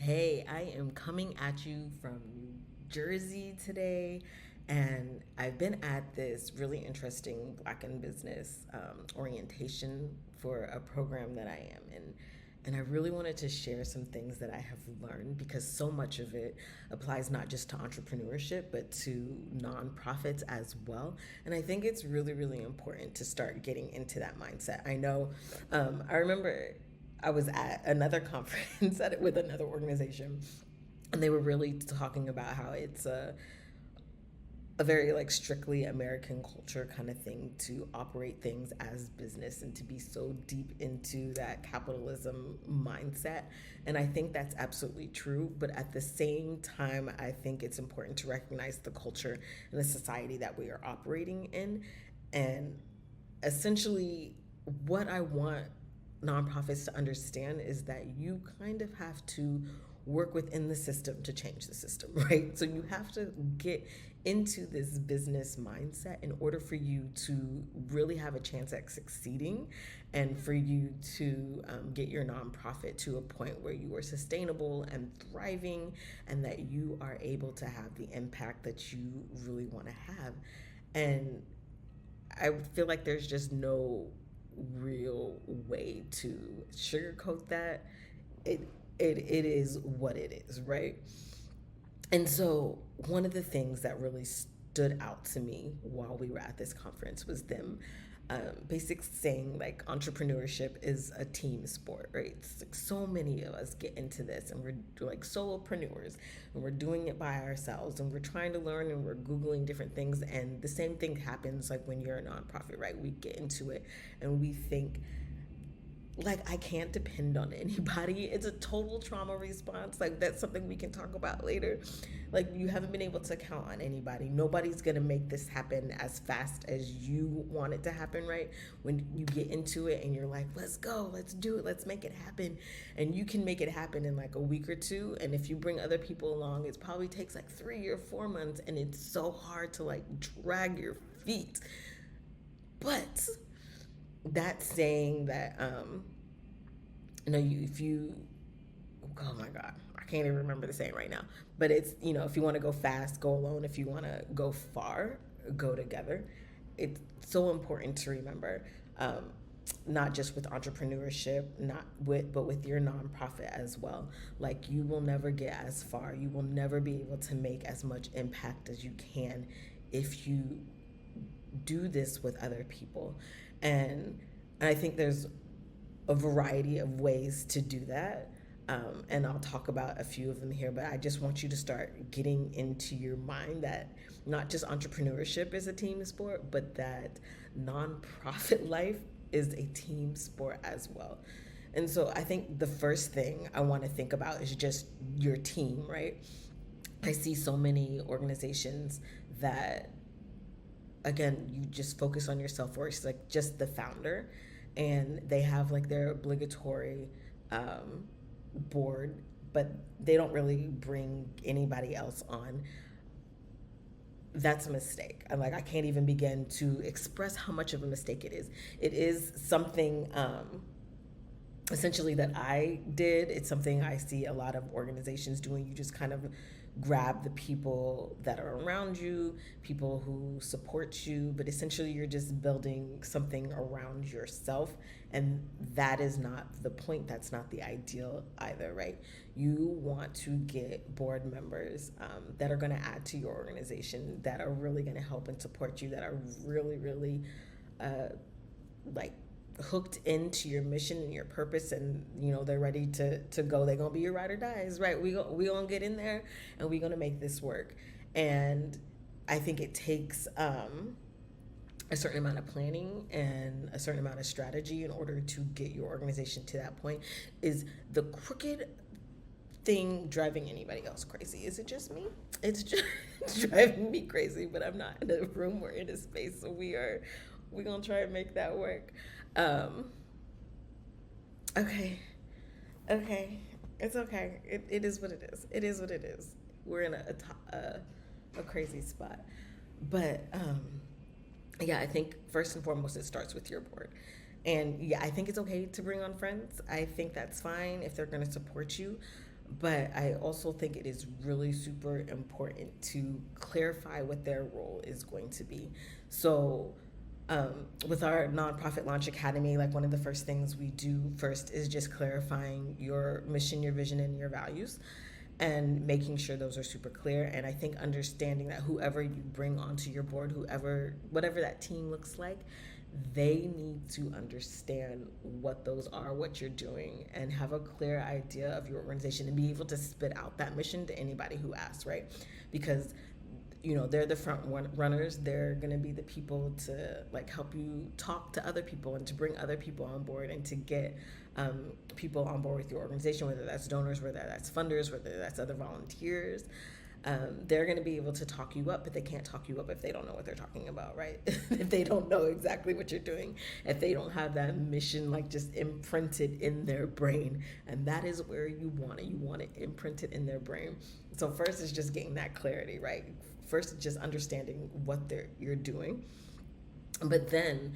Hey, I am coming at you from New Jersey today, and I've been at this really interesting Black in Business orientation for a program that I am in. And I really wanted to share some things that I have learned because so much of it applies not just to entrepreneurship, but to nonprofits as well. And I think it's really, really important to start getting into that mindset. I remember I was at another conference with another organization, and they were really talking about how it's a very like strictly American culture kind of thing to operate things as business and to be so deep into that capitalism mindset. And I think that's absolutely true. But at the same time, I think it's important to recognize the culture and the society that we are operating in. And essentially, what I want nonprofits to understand is that you kind of have to work within the system to change the system, right? So you have to get into this business mindset in order for you to really have a chance at succeeding and for you to get your nonprofit to a point where you are sustainable and thriving and that you are able to have the impact that you really want to have. And I feel like there's just no real way to sugarcoat that. It it is what it is, right? And so one of the things that really stood out to me while we were at this conference was them basic saying like entrepreneurship is a team sport, right? It's like so many of us get into this and we're like solopreneurs and we're doing it by ourselves and we're trying to learn and we're Googling different things. And the same thing happens like when you're a nonprofit, right? We get into it and we think like I can't depend on anybody. It's a total trauma response. Like that's something we can talk about later. Like you haven't been able to count on anybody. Nobody's gonna make this happen as fast as you want it to happen, right? When you get into it and you're like, let's go, let's do it, let's make it happen. And you can make it happen in like a week or two. And if you bring other people along, it probably takes like 3 or 4 months and it's so hard to like drag your feet. But that saying that if you oh my god, I can't even remember the saying right now, but it's if you want to go fast, go alone. If you want to go far, go together. It's so important to remember, not just with entrepreneurship, not with but with your nonprofit as well. Like you will never get as far, you will never be able to make as much impact as you can if you do this with other people. And I think there's a variety of ways to do that. And I'll talk about a few of them here, but I just want you to start getting into your mind that not just entrepreneurship is a team sport, but that nonprofit life is a team sport as well. And so I think the first thing I want to think about is just your team, right? I see so many organizations that again you just focus on yourself or it's like just the founder and they have like their obligatory board, but they don't really bring anybody else on. That's a mistake. I can't even begin to express how much of a mistake it is. It is something essentially that I did. It's something I see a lot of organizations doing. You just kind of grab the people that are around you, people who support you, but essentially you're just building something around yourself. And that is not the point. That's not the ideal either, right? You want to get board members that are going to add to your organization, that are really going to help and support you, that are really, really like hooked into your mission and your purpose, and they're ready to go. They're gonna be your ride or dies, right? We gonna get in there and we gonna make this work. And I think it takes a certain amount of planning and a certain amount of strategy in order to get your organization to that point. Is the crooked thing driving anybody else crazy? Is it just me? It's just driving me crazy, but I'm not in a room or in a space, so we're gonna try and make that work. um okay, okay, it's okay. It is what it is. It is what it is. We're in a crazy spot. But yeah, I think first and foremost it starts with your board. And yeah, I think it's okay to bring on friends. I think that's fine if they're going to support you. But I also think it is really super important to clarify what their role is going to be. So, with our nonprofit launch academy, like one of the first things we do first is just clarifying your mission, your vision, and your values, and making sure those are super clear. And I think understanding that whoever you bring onto your board, whoever, whatever that team looks like, they need to understand what those are, what you're doing, and have a clear idea of your organization and be able to spit out that mission to anybody who asks, right? Because they're the front runners. They're going to be the people to like help you talk to other people and to bring other people on board and to get people on board with your organization, whether that's donors, whether that's funders, whether that's other volunteers. They're going to be able to talk you up, but they can't talk you up if they don't know what they're talking about, right? If they don't know exactly what you're doing, if they don't have that mission like just imprinted in their brain. And that is where you want it. You want it imprinted in their brain. So first is just getting that clarity, right? First is just understanding what you're doing. But then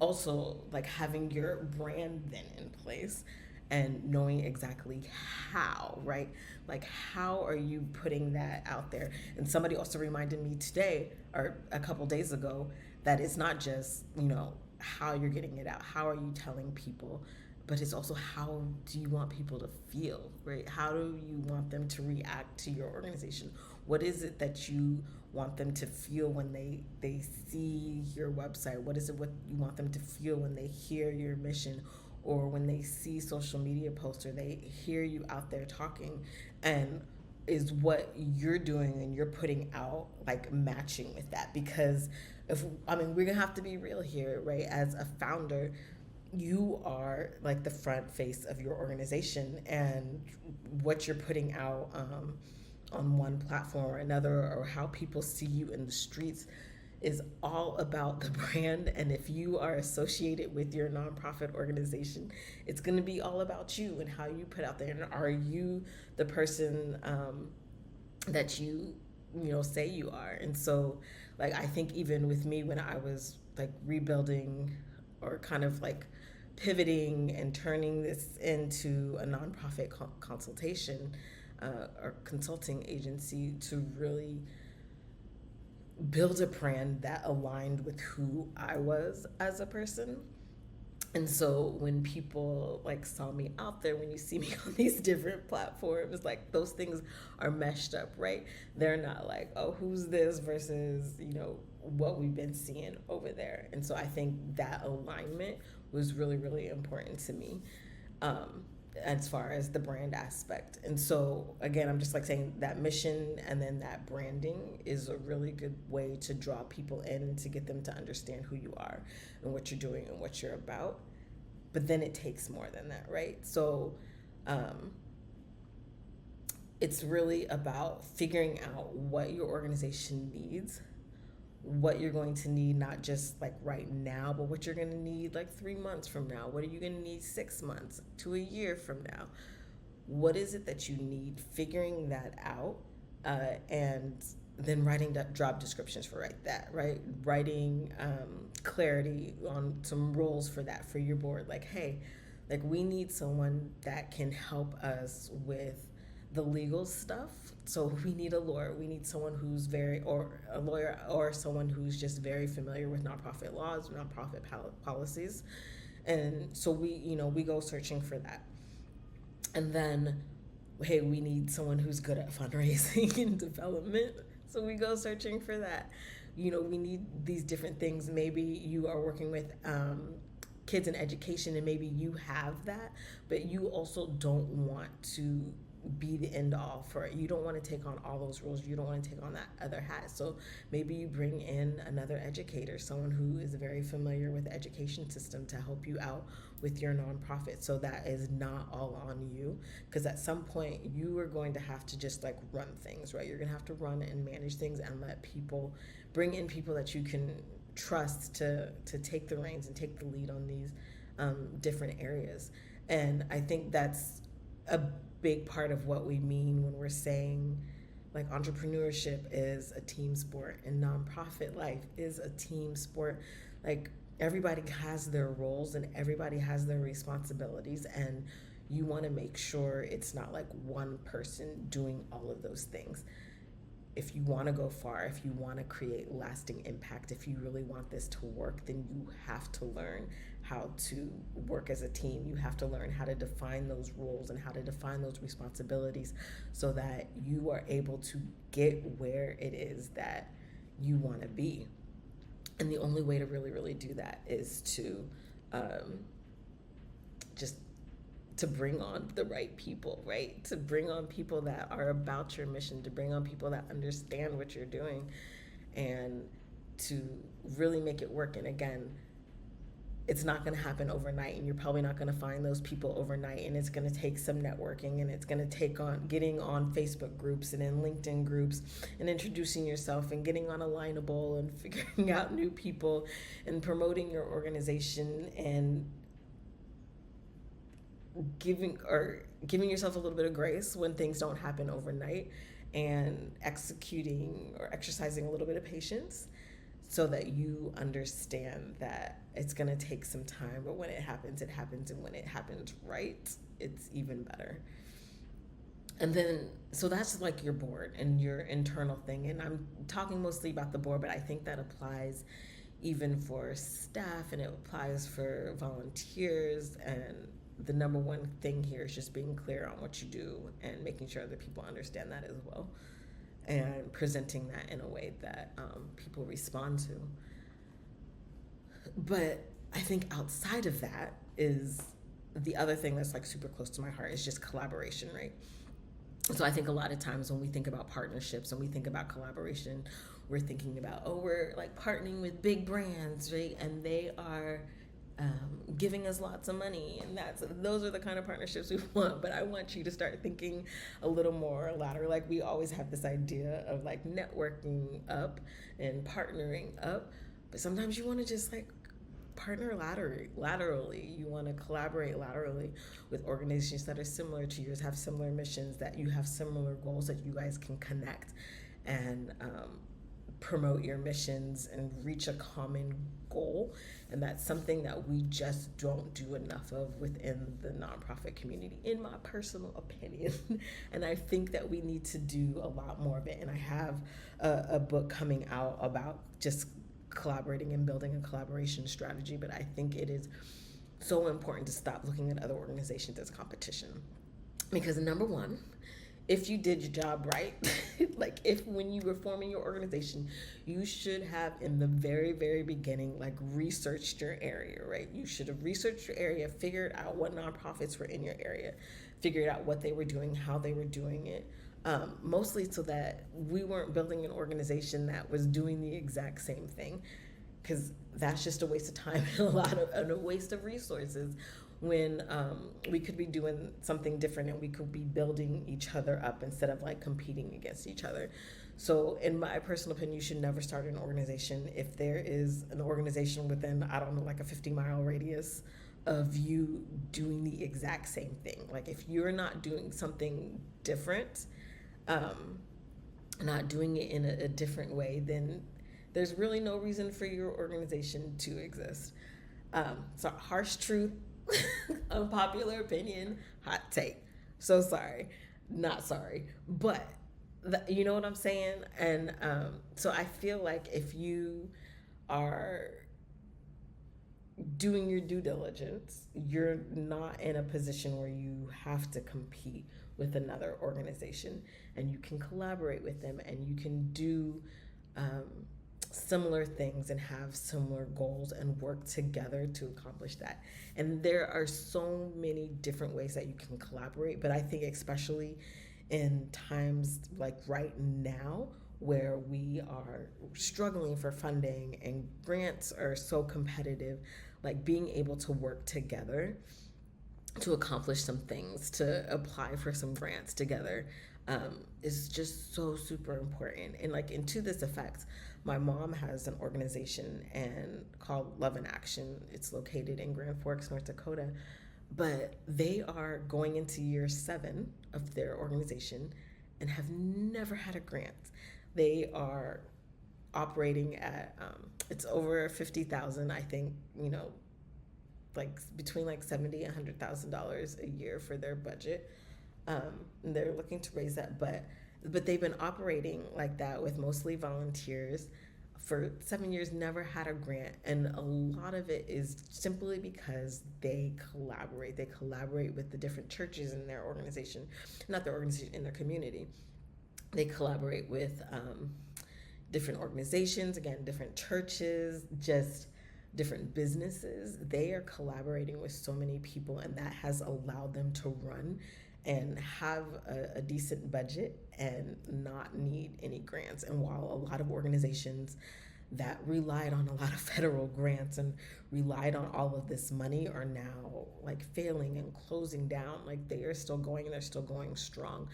also like having your brand then in place and knowing exactly how, right? Like, how are you putting that out there? And somebody also reminded me today or a couple days ago that it's not just, how you're getting it out, how are you telling people, but it's also how do you want people to feel, right? How do you want them to react to your organization? What is it that you want them to feel when they see your website? What is it what you want them to feel when they hear your mission, or when they see social media posts, or they hear you out there talking? And is what you're doing and you're putting out like matching with that? Because we're gonna have to be real here, right? As a founder, you are like the front face of your organization, and what you're putting out on one platform or another, or how people see you in the streets, is all about the brand. And if you are associated with your nonprofit organization, it's going to be all about you and how you put out there. And are you the person that you say you are? And so like I think even with me, when I was like rebuilding or kind of like pivoting and turning this into a nonprofit consultation or consulting agency to really build a brand that aligned with who I was as a person. And so when people like saw me out there, when you see me on these different platforms, like those things are meshed up, right? They're not like, oh, who's this versus, what we've been seeing over there. And so I think that alignment was really, really important to me. As far as the brand aspect. And so again, I'm just like saying that mission and then that branding is a really good way to draw people in and to get them to understand who you are and what you're doing and what you're about. But then it takes more than that, right? So it's really about figuring out what your organization needs, what you're going to need, not just like right now, but what you're going to need like 3 months from now. What are you going to need 6 months to a year from now? What is it that you need? Figuring that out, and then writing job descriptions for that, right? Writing clarity on some roles for that for your board. Like, hey, like we need someone that can help us with the legal stuff. So we need a lawyer. We need someone who's or a lawyer, or someone who's just very familiar with nonprofit laws, nonprofit policies. And so we go searching for that. And then, hey, we need someone who's good at fundraising and development. So we go searching for that. We need these different things. Maybe you are working with kids in education, and maybe you have that, but you also don't want to be the end all for it. You don't want to take on all those roles. You don't want to take on that other hat. So maybe you bring in another educator, someone who is very familiar with the education system, to help you out with your nonprofit. So that is not all on you, because at some point you are going to have to just like run things, right? You're going to have to run and manage things and bring in people that you can trust to take the reins and take the lead on these different areas. And I think that's a big part of what we mean when we're saying like entrepreneurship is a team sport and nonprofit life is a team sport. Like everybody has their roles and everybody has their responsibilities, and you want to make sure it's not like one person doing all of those things. If you want to go far, if you want to create lasting impact, if you really want this to work, then you have to learn how to work as a team. You have to learn how to define those roles and how to define those responsibilities so that you are able to get where it is that you want to be. And the only way to really, really do that is to just to bring on the right people, right? To bring on people that are about your mission, to bring on people that understand what you're doing, and to really make it work. And again, it's not going to happen overnight, and you're probably not going to find those people overnight, and it's going to take some networking, and it's going to take on getting on Facebook groups and in LinkedIn groups and introducing yourself and getting on Alignable and figuring out new people and promoting your organization and giving yourself a little bit of grace when things don't happen overnight, and executing or exercising a little bit of patience so that you understand that it's going to take some time, but when it happens, it happens, and when it happens right, it's even better. And then, so that's like your board and your internal thing. And I'm talking mostly about the board, but I think that applies even for staff, and it applies for volunteers. And the number one thing here is just being clear on what you do and making sure that people understand that as well, and presenting that in a way that people respond to. But I think outside of that is the other thing that's like super close to my heart is just collaboration, right? So I think a lot of times when we think about partnerships and we think about collaboration, we're thinking about, oh, we're like partnering with big brands, right? And they are giving us lots of money, and those are the kind of partnerships we want. But I want you to start thinking a little more lateral. Like, we always have this idea of like networking up and partnering up, but sometimes you want to just like partner laterally. You want to collaborate laterally with organizations that are similar to yours, have similar missions, that you have similar goals, that you guys can connect and promote your missions and reach a common goal. And that's something that we just don't do enough of within the nonprofit community, in my personal opinion. And I think that we need to do a lot more of it. And I have a book coming out about just collaborating and building a collaboration strategy. But I think it is so important to stop looking at other organizations as competition. Because number one, if you did your job right, like if when you were forming your organization, you should have in the very, very beginning, like researched your area, right? You should have researched your area, figured out what nonprofits were in your area, figured out what they were doing, how they were doing it, mostly so that we weren't building an organization that was doing the exact same thing, because that's just a waste of time and a waste of resources, when we could be doing something different and we could be building each other up instead of like competing against each other. So in my personal opinion, you should never start an organization if there is an organization within, I don't know, like a 50-mile radius of you doing the exact same thing. Like if you're not doing something different, not doing it in a different way, then there's really no reason for your organization to exist. So harsh truth, unpopular opinion, hot take. So sorry, not sorry, but you know what I'm saying? And so I feel like if you are doing your due diligence, you're not in a position where you have to compete with another organization, and you can collaborate with them, and you can do similar things and have similar goals and work together to accomplish that. And there are so many different ways that you can collaborate, but I think especially in times like right now, where we are struggling for funding and grants are so competitive, like being able to work together to accomplish some things, to apply for some grants together, is just so super important. And like, and to this effect, my mom has an organization called Love in Action. It's located in Grand Forks, North Dakota, but they are going into year 7 of their organization and have never had a grant. They are operating at it's over 50,000, I think, like between like $70,000 and $100,000 a year for their budget. And they're looking to raise that, but they've been operating like that with mostly volunteers for 7 years, never had a grant, and a lot of it is simply because they collaborate. They collaborate with the different churches in their organization, not their organization, in their community. They collaborate with different organizations, again, different churches, just different businesses. They are collaborating with so many people, and that has allowed them to run and have a decent budget and not need any grants. And while a lot of organizations that relied on a lot of federal grants and relied on all of this money are now like failing and closing down, like they are still going and they're still going strong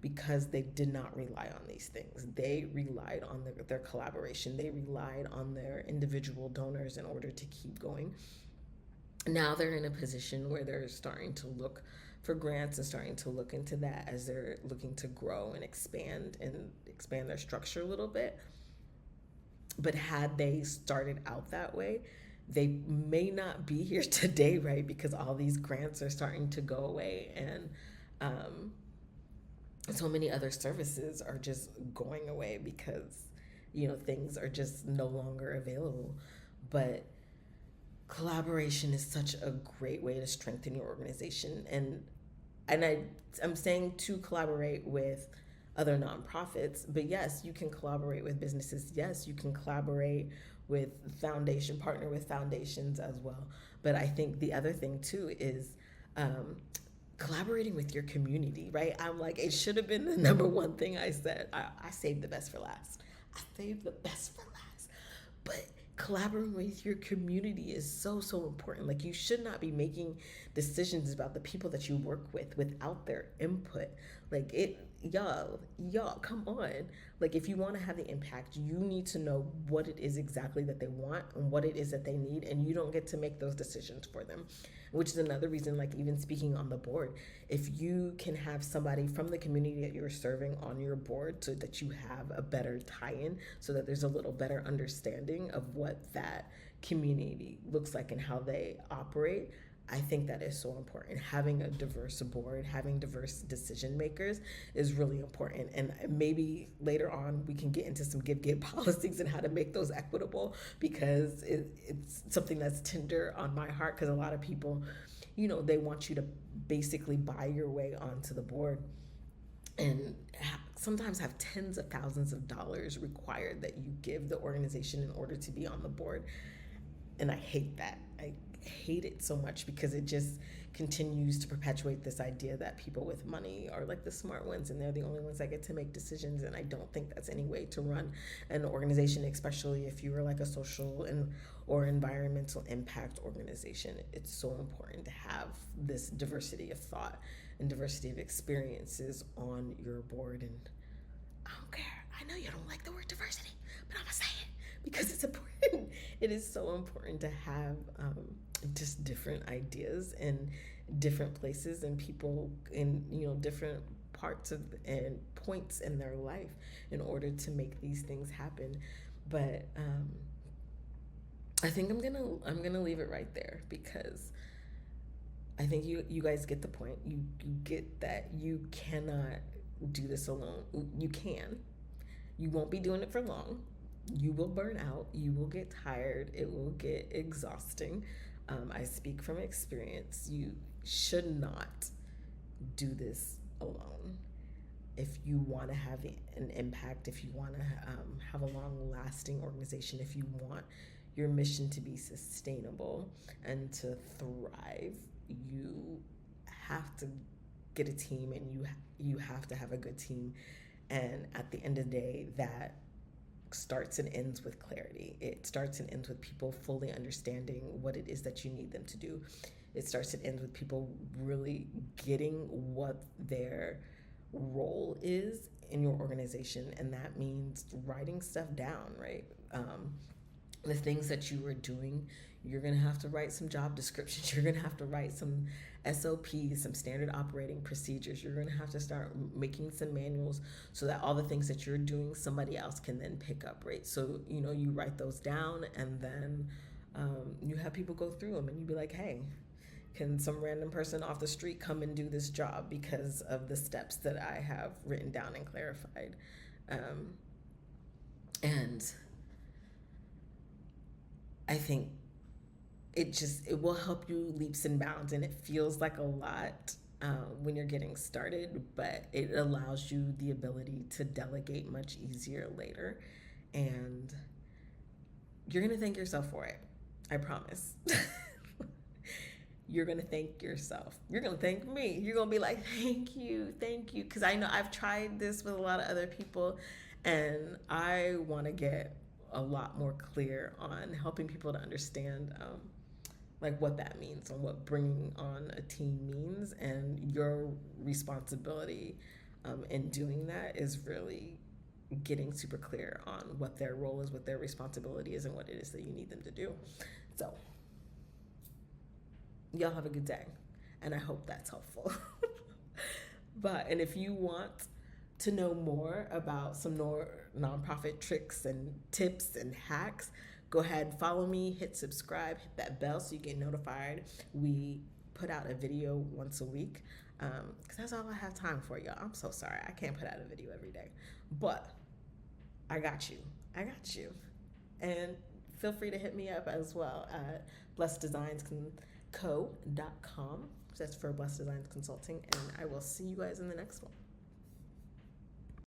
because they did not rely on these things. They relied on their collaboration. They relied on their individual donors in order to keep going. Now they're in a position where they're starting to look for grants and starting to look into that as they're looking to grow and expand their structure a little bit. But had they started out that way, they may not be here today, right? Because all these grants are starting to go away, and so many other services are just going away because things are just no longer available. But collaboration is such a great way to strengthen your organization, and I'm saying to collaborate with other nonprofits, but yes, you can collaborate with businesses. Yes, you can collaborate with partner with foundations as well. But I think the other thing too is collaborating with your community, right? I'm like, it should have been the number one thing I said. I saved the best for last. I saved the best for last. But collaborating with your community is so, so important. Like, you should not be making decisions about the people that you work with without their input. Like, y'all, come on. Like, if you want to have the impact, you need to know what it is exactly that they want and what it is that they need, and you don't get to make those decisions for them. Which is another reason, like, even speaking on the board, if you can have somebody from the community that you're serving on your board so that you have a better tie-in, so that there's a little better understanding of what that community looks like and how they operate, I think that is so important. Having a diverse board, having diverse decision makers is really important. And maybe later on we can get into some give policies and how to make those equitable, because it's something that's tender on my heart, because a lot of people, they want you to basically buy your way onto the board and sometimes have tens of thousands of dollars required that you give the organization in order to be on the board. And I hate that. I hate it so much, because it just continues to perpetuate this idea that people with money are like the smart ones and they're the only ones that get to make decisions. And I don't think that's any way to run an organization, especially if you are like a social or environmental impact organization. It's so important to have this diversity of thought and diversity of experiences on your board. And I don't care. I know you don't like the word diversity, but I'm gonna say it because it's important. It is so important to have just different ideas and different places and people in different parts of and points in their life in order to make these things happen. But I think I'm gonna leave it right there, because I think you guys get the point. You get that you cannot do this alone. You can. You won't be doing it for long. You will burn out. You will get tired. It will get exhausting. I speak from experience. You should not do this alone. If you want to have an impact, if you want to have a long-lasting organization, if you want your mission to be sustainable and to thrive, you have to get a team, and you have to have a good team. And at the end of the day, that starts and ends with clarity. It starts and ends with people fully understanding what it is that you need them to do. It starts and ends with people really getting what their role is in your organization, and that means writing stuff down, right? The things that you are doing, you're going to have to write some job descriptions. You're going to have to write some SOPs, some standard operating procedures. You're going to have to start making some manuals so that all the things that you're doing, somebody else can then pick up, right? So, you write those down, and then You have people go through them and you be like, hey, can some random person off the street come and do this job because of the steps that I have written down and clarified? And I think it will help you leaps and bounds, and it feels like a lot when you're getting started, but it allows you the ability to delegate much easier later, and you're gonna thank yourself for it. I promise. You're gonna thank yourself. You're gonna thank me. You're gonna be like, thank you, because I know I've tried this with a lot of other people, and I want to get a lot more clear on helping people to understand like what that means and what bringing on a team means, and your responsibility in doing that is really getting super clear on what their role is, what their responsibility is, and what it is that you need them to do. So y'all have a good day, and I hope that's helpful. And if you want to know more about some more nonprofit tricks and tips and hacks, go ahead, follow me, hit subscribe, hit that bell so you get notified. We put out a video once a week because that's all I have time for, y'all. I'm so sorry. I can't put out a video every day, but I got you. I got you. And feel free to hit me up as well at blesseddesignsco.com. That's for Blessed Designs Consulting. And I will see you guys in the next one.